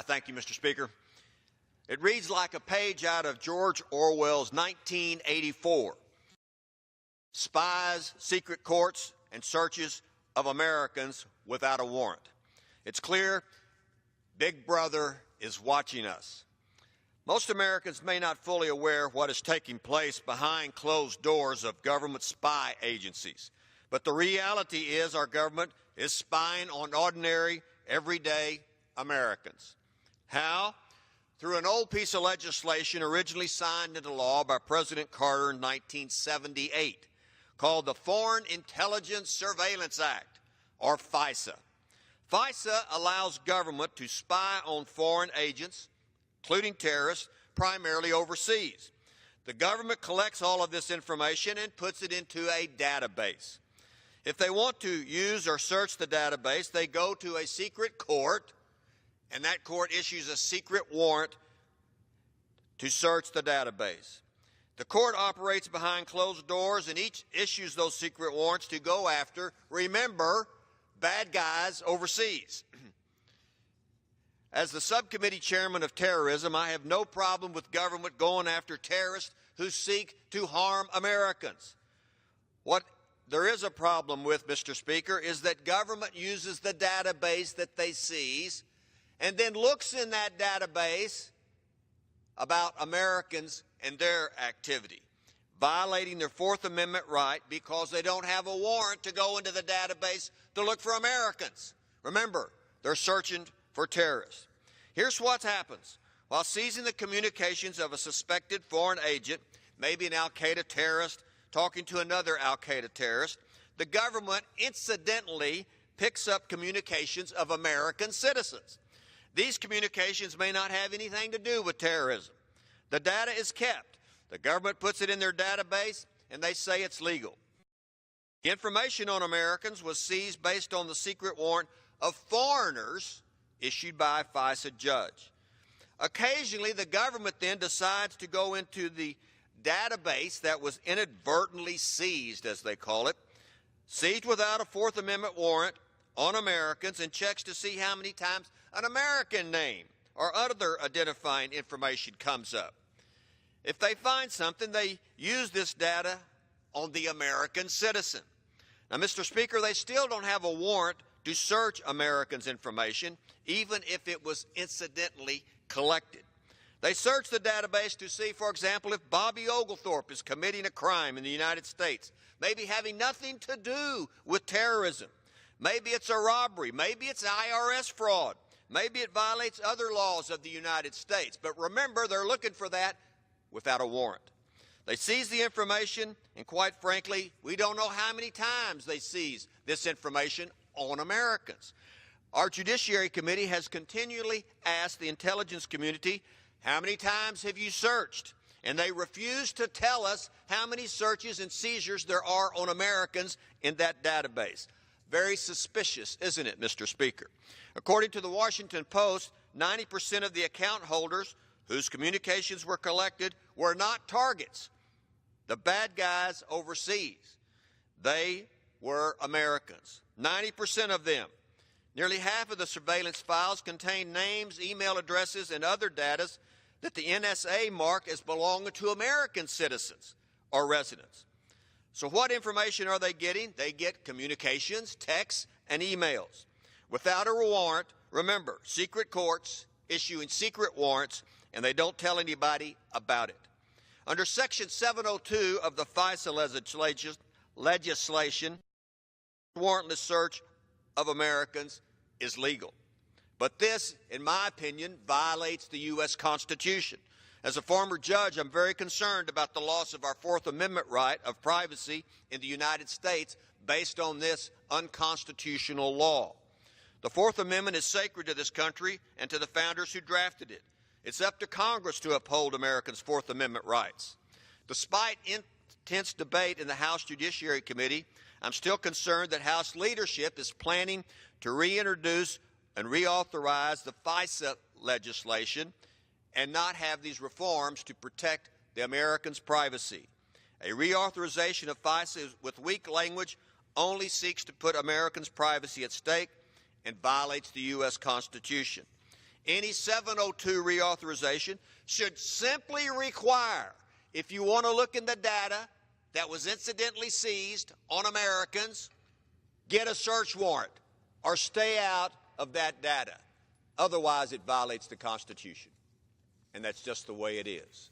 Thank you, Mr. Speaker. It reads like a page out of George Orwell's 1984. Spies, secret courts, and searches of Americans without a warrant. It's clear Big Brother is watching us. Most Americans may not fully aware what is taking place behind closed doors of government spy agencies. But the reality is our government is spying on ordinary, everyday Americans. How? Through an old piece of legislation originally signed into law by President Carter in 1978 called the Foreign Intelligence Surveillance Act, or FISA. FISA allows government to spy on foreign agents, including terrorists, primarily overseas. The government collects all of this information and puts it into a database. If they want to use or search the database, they go to a secret court, and that court issues a secret warrant to search the database. The court operates behind closed doors and each issues those secret warrants to go after, remember, bad guys overseas. As the subcommittee chairman of terrorism, I have no problem with government going after terrorists who seek to harm Americans. What there is a problem with, Mr. Speaker, is that government uses the database that they seize and then looks in that database about Americans and their activity, violating their Fourth Amendment right because they don't have a warrant to go into the database to look for Americans. Remember, they're searching for terrorists. Here's what happens. While seizing the communications of a suspected foreign agent, maybe an al-Qaeda terrorist talking to another al-Qaeda terrorist, the government incidentally picks up communications of American citizens. These communications may not have anything to do with terrorism. The data is kept. The government puts it in their database, and they say it's legal. The information on Americans was seized based on the secret warrant of foreigners issued by a FISA judge. Occasionally, the government then decides to go into the database that was inadvertently seized, as they call it, seized without a Fourth Amendment warrant on Americans, and checks to see how many times an American name or other identifying information comes up. If they find something, they use this data on the American citizen. Now, Mr. Speaker, they still don't have a warrant to search Americans' information, even if it was incidentally collected. They search the database to see, for example, if Bobby Oglethorpe is committing a crime in the United States, maybe having nothing to do with terrorism. Maybe it's a robbery. Maybe it's IRS fraud. Maybe it violates other laws of the United States. But remember, they're looking for that without a warrant. They seize the information, and quite frankly, we don't know how many times they seize this information on Americans. Our Judiciary Committee has continually asked the intelligence community, how many times have you searched? And they refuse to tell us how many searches and seizures there are on Americans in that database. Very suspicious, isn't it, Mr. Speaker? According to the Washington Post, 90% of the account holders whose communications were collected were not targets, the bad guys overseas. They were Americans. 90% of them. Nearly half of the surveillance files contain names, email addresses, and other data that the NSA marked as belonging to American citizens or residents. So what information are they getting? They get communications, texts, and emails. Without a warrant, remember, secret courts issuing secret warrants, and they don't tell anybody about it. Under Section 702 of the FISA legislation, warrantless search of Americans is legal. But this, in my opinion, violates the U.S. Constitution. As a former judge, I'm very concerned about the loss of our Fourth Amendment right of privacy in the United States based on this unconstitutional law. The Fourth Amendment is sacred to this country and to the founders who drafted it. It's up to Congress to uphold Americans' Fourth Amendment rights. Despite intense debate in the House Judiciary Committee, I'm still concerned that House leadership is planning to reintroduce and reauthorize the FISA legislation and not have these reforms to protect the Americans' privacy. A reauthorization of FISA with weak language only seeks to put Americans' privacy at stake and violates the U.S. Constitution. any 702 reauthorization should simply require, if you want to look in the data that was incidentally seized on Americans, get a search warrant or stay out of that data. Otherwise, it violates the Constitution. And that's just the way it is.